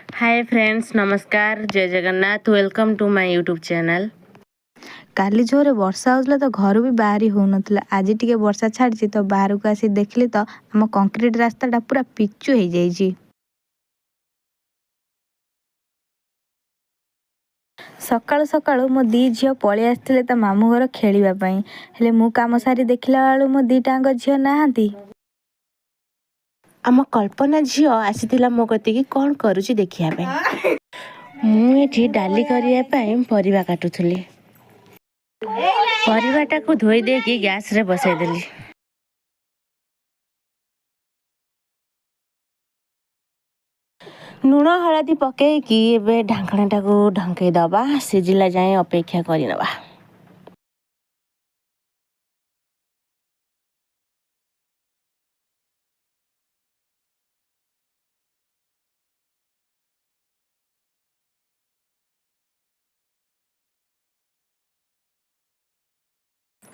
हाय friends, नमस्कार, जय Jagannath. Welcome to my YouTube channel. काली जोरे वर्षा होउतला तो घर भी बाहरी होउनथला। आज टिके वर्षा छाड़ी तो बाहर को आसी देखली तो आम कंक्रीट रास्ता पूरा पिचु हो जाइए। सकाळु सकाळु मो दी झील पलि आसते ता मामू घर खेलवाई हेले मु काम सारी देखला बेलू मो दीटांग झील नहांती। आम कल्पना झील आसीथिला मो कतिकी कौन करुची देखिया पे। मु एठी डाली करिया पे परिबा काटुथुली। परिबाटा को धोई देकी गैस रे बसाई देली। लुण हलदी पकेकी एबे ढांकणाटा को ढंकई दबा, सिजिला जाए अपेक्षा करि नबा।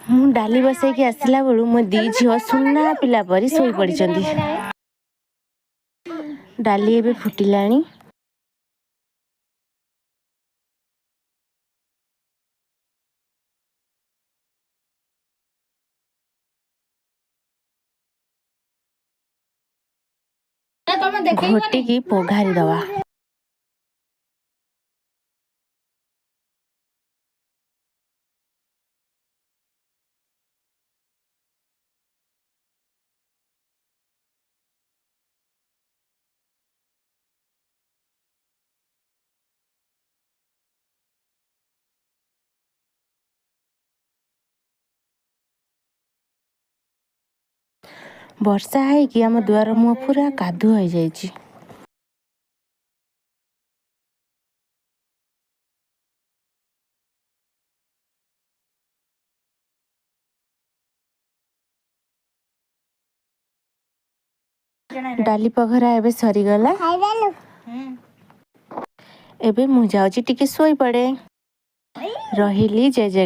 मु डाली बसैकी आसला बेलू मो दी झील सुना पिला परी सोई पड़िचंदी। डाली एबे फुटिलाणी। घोटिकी पघारी दवा। वर्षा है कि आम दुआर मुह पूरा कादु हो जाइए। डाली पघरा एबे सरीगला। एबे मु जाउची टिके सोई पड़े। रहिली जय जय।